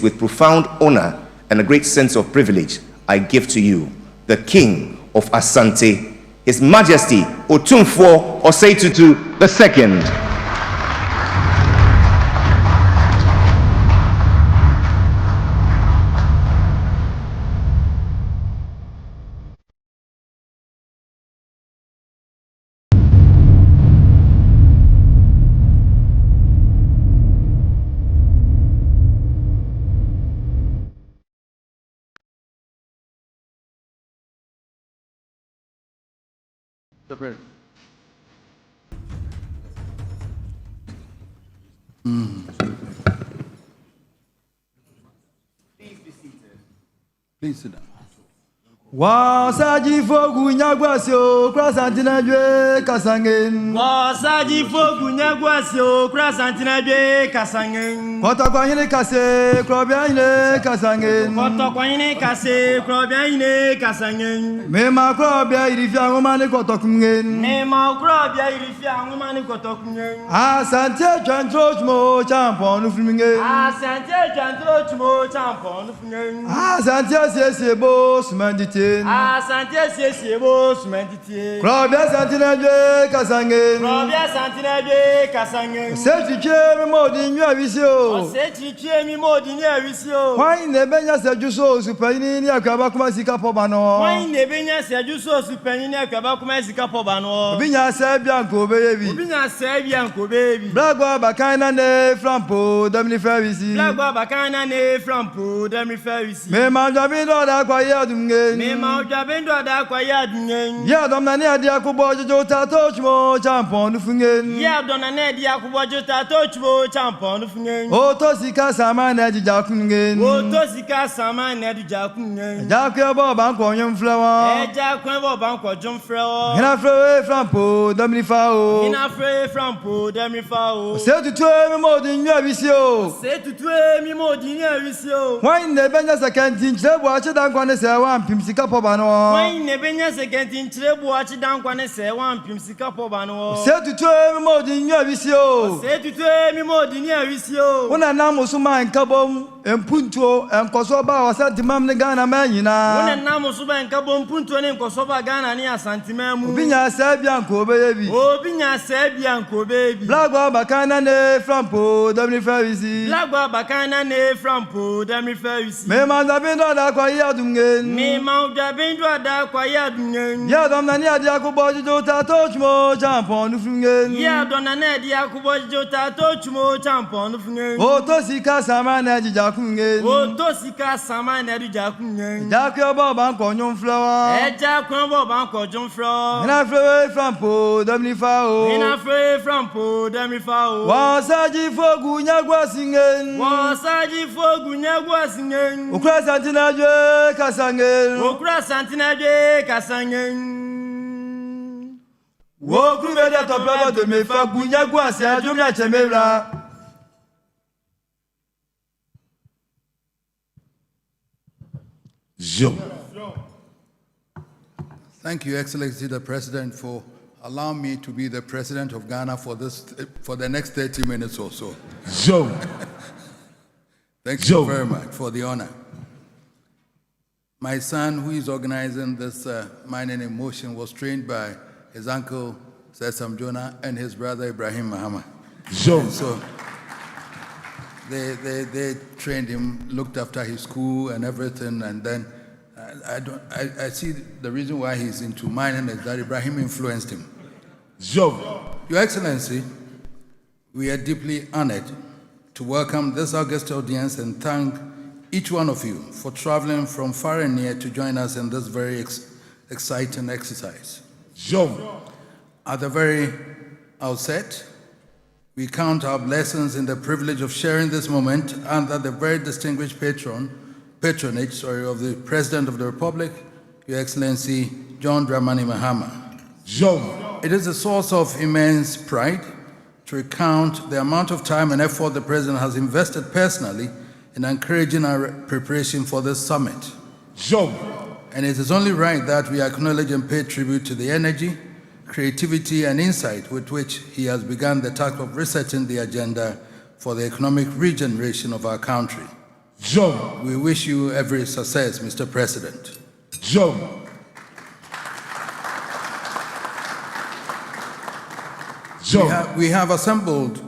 with profound honor and a great sense of privilege, I give to you the King of Asante, His Majesty Opemsuo Osei-Tutu II. Please be seated. Please sit down. Wasaji fogu nyagwasio krasantina jwe kasangen. Wasaji fogu nyagwasio krasantina jwe kasangen. Koto kwa hine kase krobia hine kasangen. Koto kwa hine kase krobia hine kasangen. Mema krobia irifia ngomani koto kumgen. Mema krobia irifia ngomani koto kumgen. Asante chantro chmo champon ufrimingen. Asante chantro chmo champon ufrimingen. Asante sebo smandite. Asante sebo smandite. Krobia santina jwe kasangen. Krobia santina jwe kasangen. Setiche modi nywa visio. Setiche modi nywa visio. Why nebenya sejuso supayini ni akaba kuma sika pobano. Why nebenya sejuso supayini ni akaba kuma sika pobano. Binya sebia nko beyebi. Binya sebia nko beyebi. Blagwa bakana ne flampo demni ferisi. Blagwa bakana ne flampo demni ferisi. Me manjabindo da kwa yadungen. Me manjabindo da kwa yadungen. Ya domna ne adia kubo jojo tato chmo champon fungen. Ya domna ne adia kubo jojo tato chmo champon fungen. Oto sika sama ne jija kungen. Oto sika sama ne jija kungen. Ja kwe bo ban ko nyum flewa. Ja kwe bo ban ko jum flewa. Hina flewe flampo demni fao. Hina flewe flampo demni fao. Se tutu mi modi nywa visio. Se tutu mi modi nywa visio. Why ne benya sekanti nchrebu ache dan kwa ne se wa mpim sika pobano. Why ne benya sekanti nchrebu ache dan kwa ne se wa mpim sika pobano. Se tutu mi modi nywa visio. Se tutu mi modi nywa visio. Una na musuma nkabom empunto enkoso ba wasantimam ne Ghana manyina. Una na musuma nkabom empunto ne enkoso ba Ghana ne asantimam. Obinya sebia nko beyebi. Obinya sebia nko beyebi. Blagwa bakana ne flampo demni ferisi. Blagwa bakana ne flampo demni ferisi. Me manjabindo da kwa yadungen. Me manjabindo da kwa yadungen. Ya domna ni adia kubo jojo tato chmo champon fungen. Ya domna ne adia kubo jojo tato chmo champon fungen. Oto sika sama ne jija kungen. Oto sika sama ne jija kungen. Ja kwe bo ban ko nyum flewa. Ja kwe bo ban ko jum flewa. Hina flewe flampo demni fao. Hina flewe flampo demni fao. Wasaji fogu nyagwa singen. Wasaji fogu nyagwa singen. Okra santina jwe kasangen. Okra santina jwe kasangen. Wo krumeda to peba de me fa gunyagwa se ajumya chemebra. Thank you, Excellency the President, for allowing me to be the President of Ghana for the next 30 minutes or so. Thank you very much for the honor. My son, who is organizing this mining in motion, was trained by his uncle, Sesam Jonah, and his brother, Ibrahim Mahama. So they trained him, looked after his school and everything, and then I see the reason why he's into mining is that Ibrahim influenced him. Your Excellency, we are deeply honored to welcome this august audience and thank each one of you for traveling from far and near to join us in this very exciting exercise. At the very outset, we count our blessings in the privilege of sharing this moment under the very distinguished patronage of the President of the Republic, Your Excellency John Dramani Mahama. It is a source of immense pride to recount the amount of time and effort the President has invested personally in encouraging our preparation for this summit. And it is only right that we acknowledge and pay tribute to the energy, creativity, and insight with which he has begun the task of researching the agenda for the economic regeneration of our country. Joe. We wish you every success, Mr. President. Joe. We have assembled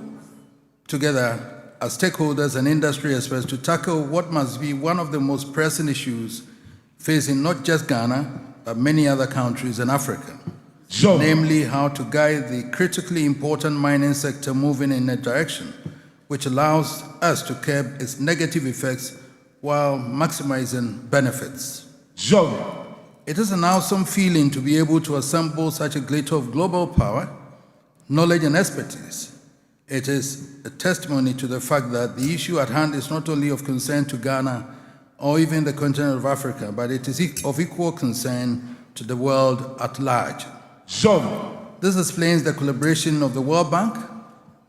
together as stakeholders and industry experts to tackle what must be one of the most pressing issues facing not just Ghana, but many other countries in Africa. Joe. Namely, how to guide the critically important mining sector moving in a direction which allows us to curb its negative effects while maximizing benefits. Joe. It is an awesome feeling to be able to assemble such a glitter of global power, knowledge and expertise. It is a testimony to the fact that the issue at hand is not only of concern to Ghana or even the continent of Africa, but it is of equal concern to the world at large. So, this explains the collaboration of the World Bank,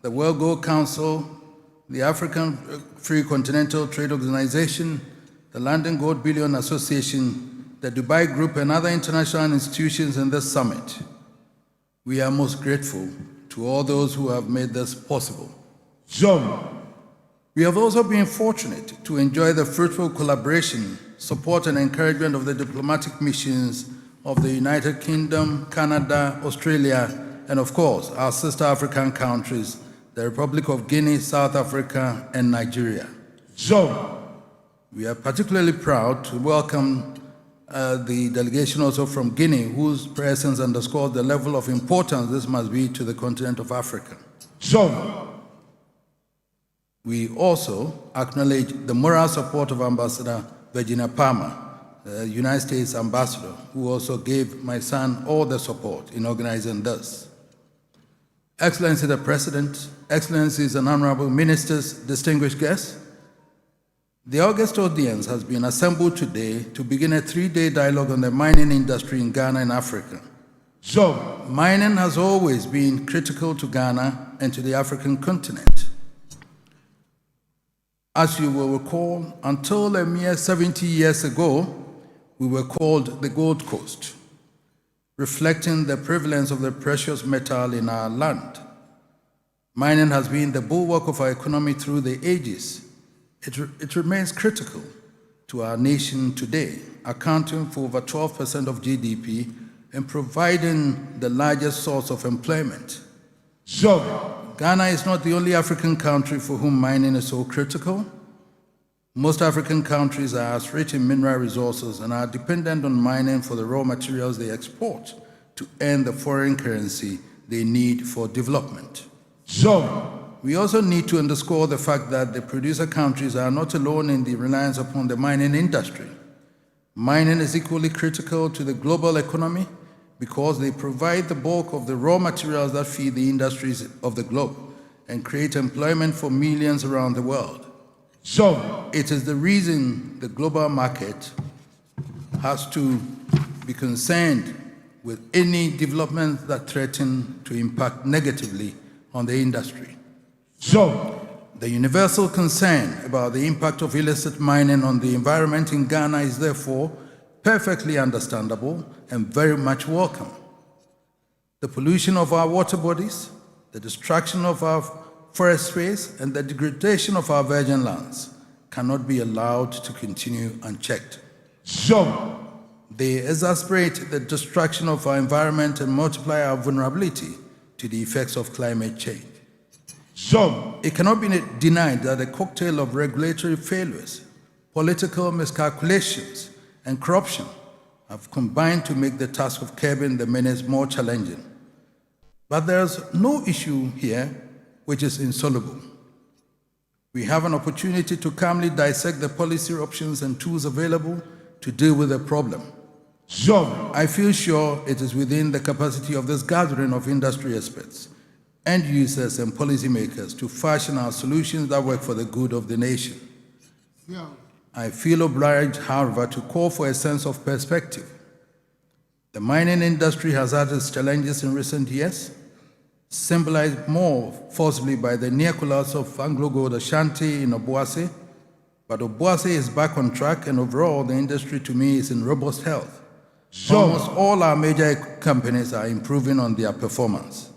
the World Gold Council, the African Free Continental Trade Organization, the London Gold Bullion Association, the Dubai Group, and other international institutions in this summit. We are most grateful to all those who have made this possible. John. We have also been fortunate to enjoy the fruitful collaboration, support, and encouragement of the diplomatic missions of the United Kingdom, Canada, Australia, and of course, our sister African countries, the Republic of Guinea, South Africa, and Nigeria. John. We are particularly proud to welcome the delegation also from Guinea, whose presence underscores the level of importance this must be to the continent of Africa. John. We also acknowledge the moral support of Ambassador Virginia Palmer, the United States ambassador, who also gave my son all the support in organizing this. Excellency the President, Excellencies and Honorable Ministers, distinguished guests, the August audience has been assembled today to begin a 3-day dialogue on the mining industry in Ghana and Africa. So, mining has always been critical to Ghana and to the African continent. As you will recall, until a mere 70 years ago, we were called the Gold Coast, reflecting the prevalence of the precious metal in our land. Mining has been the bulwark of our economy through the ages. It remains critical to our nation today, accounting for over 12% of GDP and providing the largest source of employment. So, Ghana is not the only African country for whom mining is so critical. Most African countries are as rich in mineral resources and are dependent on mining for the raw materials they export to earn the foreign currency they need for development. So, we also need to underscore the fact that the producer countries are not alone in the reliance upon the mining industry. Mining is equally critical to the global economy because they provide the bulk of the raw materials that feed the industries of the globe and create employment for millions around the world. So, it is the reason the global market has to be concerned with any developments that threaten to impact negatively on the industry. So, the universal concern about the impact of illicit mining on the environment in Ghana is therefore perfectly understandable and very much welcome. The pollution of our water bodies, the destruction of our forest space, and the degradation of our virgin lands cannot be allowed to continue unchecked. So, they exacerbate the destruction of our environment and multiply our vulnerability to the effects of climate change. So, it cannot be denied that a cocktail of regulatory failures, political miscalculations, and corruption have combined to make the task of curbing the menace more challenging. But there's no issue here which is insoluble. We have an opportunity to calmly dissect the policy options and tools available to deal with the problem. So, I feel sure it is within the capacity of this gathering of industry experts, end users, and policymakers to fashion our solutions that work for the good of the nation. Yeah. I feel obliged, however, to call for a sense of perspective. The mining industry has had its challenges in recent years, symbolized more forcibly by the near collapse of Anglo Gold Ashanti in Obuasi, but Obuasi is back on track, and overall the industry to me is in robust health. So, almost all our major companies are improving on their performance.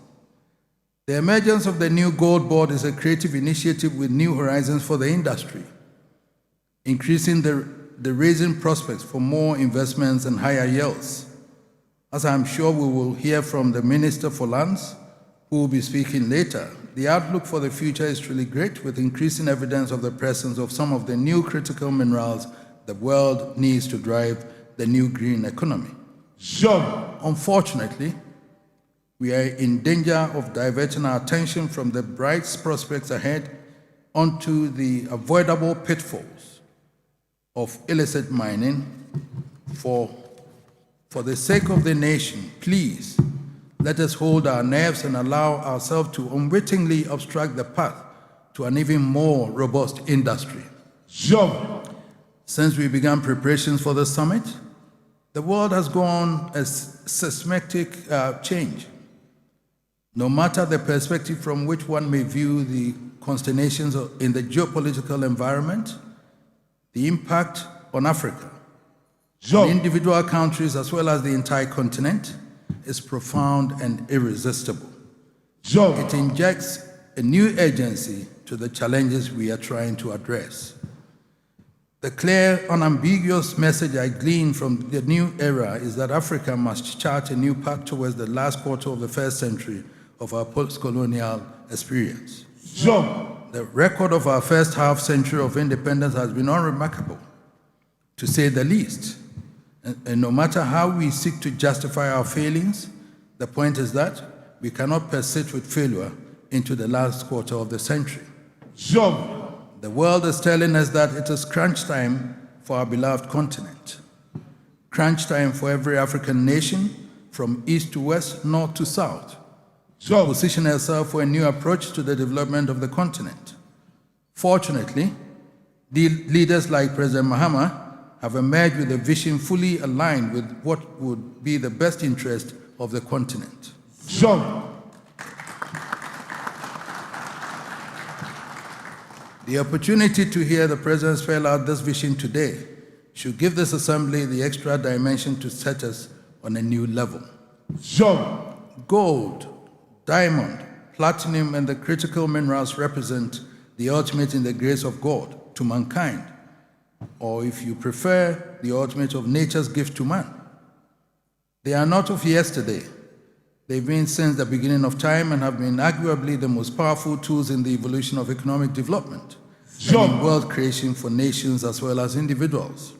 The emergence of the new Gold Board is a creative initiative with new horizons for the industry. increasing the raising prospects for more investments and higher yields. As I'm sure we will hear from the Minister for Lands, who will be speaking later, the outlook for the future is truly great, with increasing evidence of the presence of some of the new critical minerals the world needs to drive the new green economy. Unfortunately, we are in danger of diverting our attention from the bright prospects ahead onto the avoidable pitfalls of illicit mining. For the sake of the nation, please let us hold our nerves and allow ourselves to unwittingly obstruct the path to an even more robust industry. Since we began preparations for the summit, the world has gone a seismic change. No matter the perspective from which one may view the consternations in the geopolitical environment, the impact on Africa, on individual countries as well as the entire continent, is profound and irresistible. It injects a new urgency to the challenges we are trying to address. The clear, unambiguous message I glean from the new era is that Africa must chart a new path towards the last quarter of the first century of our post-colonial experience. The record of our first half century of independence has been unremarkable, to say the least. And no matter how we seek to justify our failings, the point is that we cannot persist with failure into the last quarter of the century. The world is telling us that it is crunch time for our beloved continent. Crunch time for every African nation, from east to west, north to south, to position herself for a new approach to the development of the continent. Fortunately, leaders like President Mahama have emerged with a vision fully aligned with what would be the best interest of the continent. The opportunity to hear the President spell out this vision today should give this assembly the extra dimension to set us on a new level. Gold, diamond, platinum, and the critical minerals represent the ultimate in the grace of God to mankind, or if you prefer, the ultimate of nature's gift to man. They are not of yesterday. They've been since the beginning of time and have been arguably the most powerful tools in the evolution of economic development and in world creation for nations as well as individuals.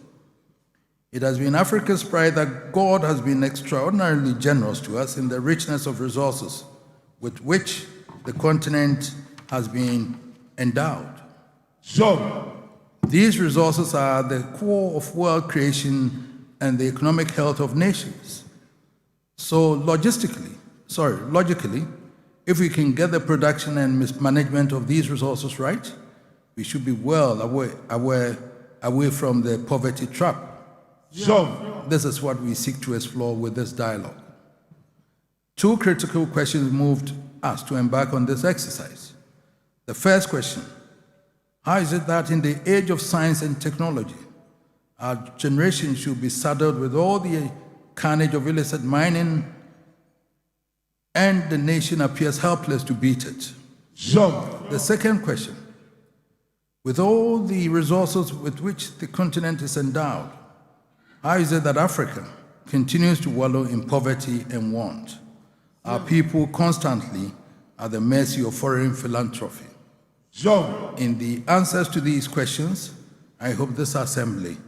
It has been Africa's pride that God has been extraordinarily generous to us in the richness of resources with which the continent has been endowed. These resources are the core of world creation and the economic health of nations. So logically, if we can get the production and mismanagement of these resources right, we should be well away from the poverty trap. This is what we seek to explore with this dialogue. Two critical questions moved us to embark on this exercise. The first question: how is it that in the age of science and technology, our generation should be saddled with all the carnage of illicit mining and the nation appears helpless to beat it? The second question: with all the resources with which the continent is endowed, how is it that Africa continues to wallow in poverty and want? Our people constantly at the mercy of foreign philanthropy. In the answers to these questions, I hope this assembly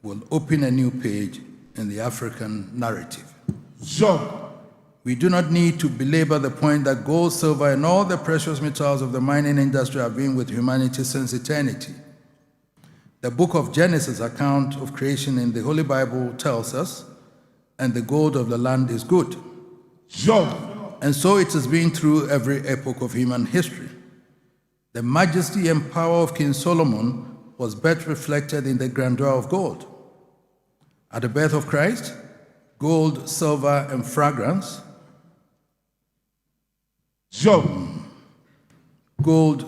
will open a new page in the African narrative. We do not need to belabor the point that gold, silver, and all the precious metals of the mining industry have been with humanity since eternity. The book of Genesis account of creation in the Holy Bible tells us, and the gold of the land is good. And so it has been through every epoch of human history. The majesty and power of King Solomon was best reflected in the grandeur of gold. At the birth of Christ, gold, silver, and fragrance, gold,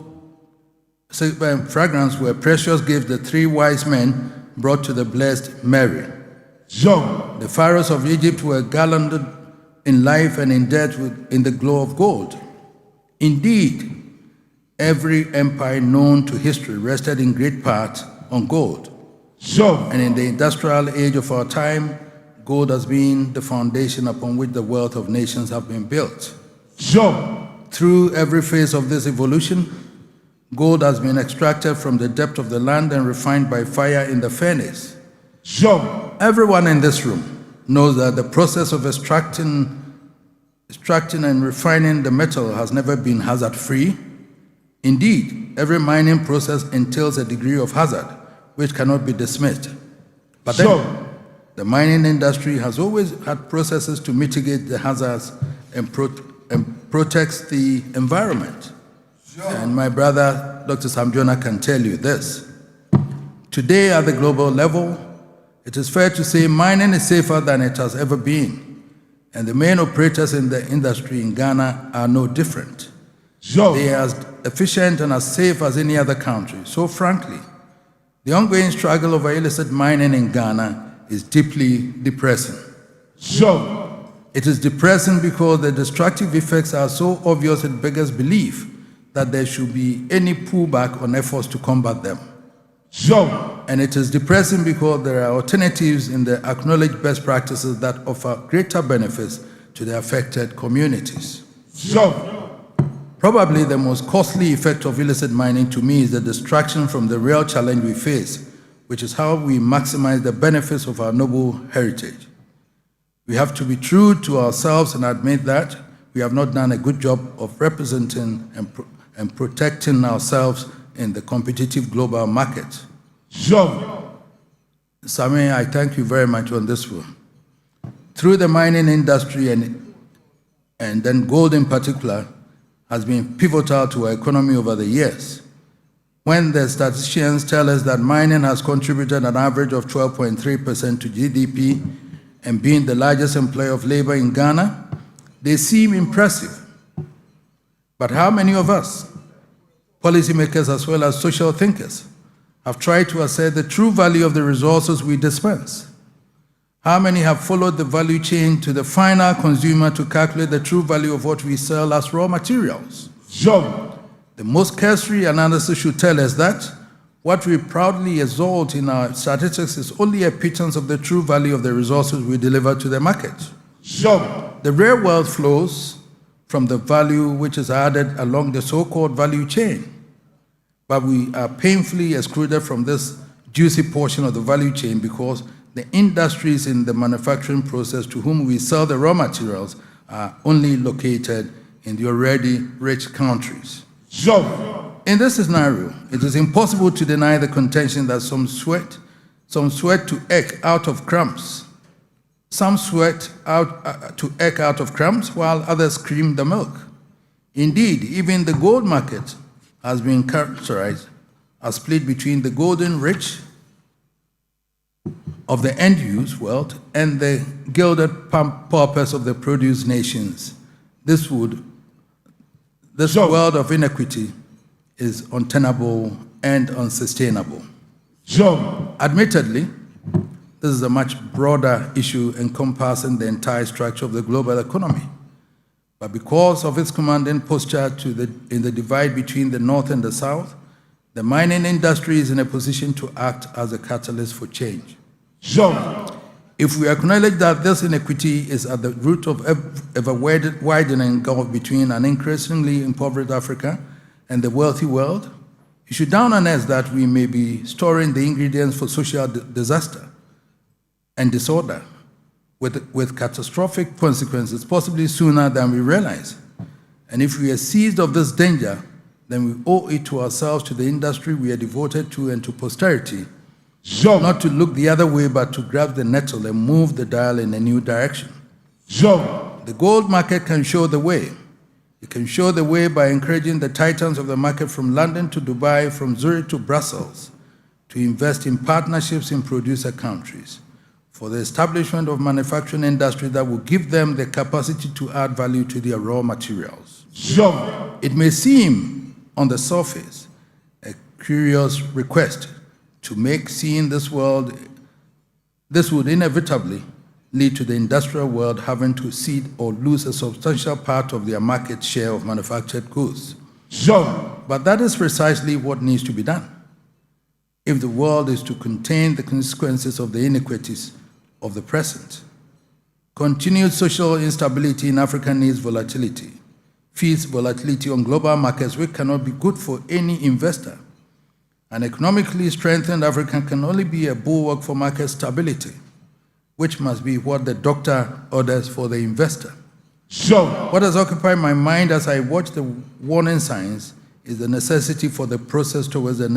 silver, and fragrance were precious gifts the three wise men brought to the blessed Mary. The pharaohs of Egypt were garlanded in life and in death in the glow of gold. Indeed, every empire known to history rested in great part on gold. Jovem. And in the industrial age of our time, gold has been the foundation upon which the wealth of nations have been built. Jovem. Through every phase of this evolution, gold has been extracted from the depth of the land and refined by fire in the furnace. Jovem. Everyone in this room knows that the process of extracting and refining the metal has never been hazard-free. Indeed, every mining process entails a degree of hazard which cannot be dismissed. But then, Jovem. the mining industry has always had processes to mitigate the hazards and protects the environment. And my brother, Dr. Samjona, can tell you this. Today, at the global level, it is fair to say mining is safer than it has ever been. And the main operators in the industry in Ghana are no different. They Jovem. are as efficient and as safe as any other country. So frankly, the ongoing struggle over illicit mining in Ghana is deeply depressing. Jovem. It is depressing because the destructive effects are so obvious it beggars belief that there should be any pullback on efforts to combat them. Jovem. And it is depressing because there are alternatives in the acknowledged best practices that offer greater benefits to the affected communities. Jovem. Probably the most costly effect of illicit mining to me is the distraction from the real challenge we face, which is how we maximize the benefits of our noble heritage. We have to be true to ourselves and admit that we have not done a good job of representing and protecting ourselves in the competitive global market. Jovem. Sami, I thank you very much on this one. Through the mining industry and then gold in particular has been pivotal to our economy over the years. When the statisticians tell us that mining has contributed an average of 12.3% to GDP and being the largest employer of labor in Ghana, they seem impressive. But how many of us, policymakers as well as social thinkers, have tried to assess the true value of the resources we dispense? How many have followed the value chain to the final consumer to calculate the true value of what we sell as raw materials? Jovem. The most cursory analysis should tell us that what we proudly exalt in our statistics is only a pittance of the true value of the resources we deliver to the market. Jovem. The real wealth flows from the value which is added along the so-called value chain. But we are painfully excluded from this juicy portion of the value chain because the industries in the manufacturing process to whom we sell the raw materials are only located in the already rich countries. Jovem. In this scenario, it is impossible to deny the contention that some sweat to egg out of crumbs. Some sweat out to egg out of crumbs, while others cream the milk. Indeed, even the gold market has been characterized as split between the golden rich of the end-use wealth and the gilded paupers of the produce nations. This world of inequity is untenable and unsustainable. Jovem. Admittedly, this is a much broader issue encompassing the entire structure of the global economy. But because of its commanding posture in the divide between the North and the South, the mining industry is in a position to act as a catalyst for change. Jovem. If we acknowledge that this inequity is at the root of ever widening gulf between an increasingly impoverished Africa and the wealthy world, you should down on us that we may be storing the ingredients for social disaster and disorder with catastrophic consequences possibly sooner than we realize. And if we are seized of this danger, then we owe it to ourselves, to the industry we are devoted to, and to posterity, Jovem. not to look the other way, but to grab the nettle and move the dial in a new direction. Jovem. The gold market can show the way. It can show the way by encouraging the titans of the market from London to Dubai, from Zurich to Brussels, to invest in partnerships in producer countries for the establishment of manufacturing industry that will give them the capacity to add value to their raw materials. Jovem. It may seem on the surface a curious request to make seeing this world. This would inevitably lead to the industrial world having to cede or lose a substantial part of their market share of manufactured goods. Jovem. But that is precisely what needs to be done. if the world is to contain the consequences of the inequities of the present. Continued social instability in Africa needs volatility, feeds volatility on global markets, which cannot be good for any investor. An economically strengthened Africa can only be a bulwark for market stability, which must be what the doctor orders for the investor. What has occupied my mind as I watch the warning signs is the necessity for the process towards the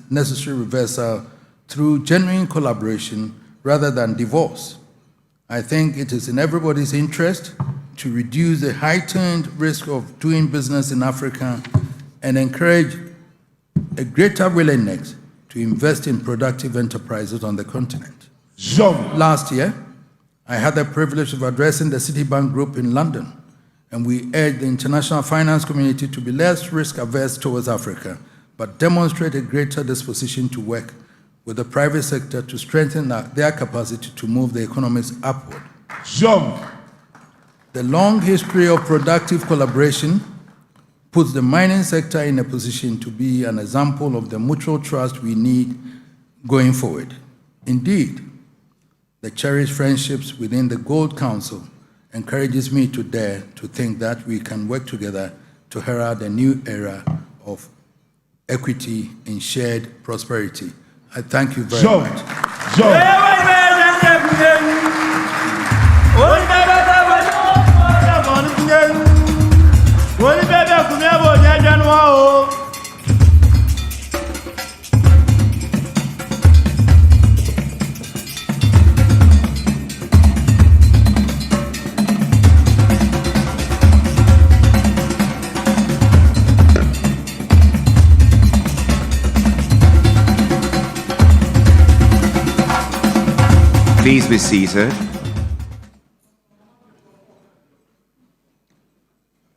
necessary reversal through genuine collaboration rather than divorce. I think it is in everybody's interest to reduce the heightened risk of doing business in Africa and encourage a greater willingness to invest in productive enterprises on the continent. Last year, I had the privilege of addressing the Citibank Group in London, and we urged the international finance community to be less risk-averse towards Africa, but demonstrate a greater disposition to work with the private sector to strengthen their capacity to move the economies upward. The long history of productive collaboration puts the mining sector in a position to be an example of the mutual trust we need going forward. Indeed, the cherished friendships within the Gold Council encourages me to dare to think that we can work together to herald a new era of equity and shared prosperity. I thank you very much. Please be seated.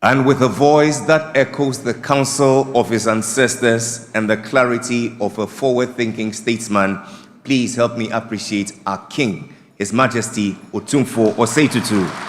And with a voice that echoes the counsel of his ancestors and the clarity of a forward-thinking statesman, please help me appreciate our King, His Majesty Opemsuo Osei Tutu.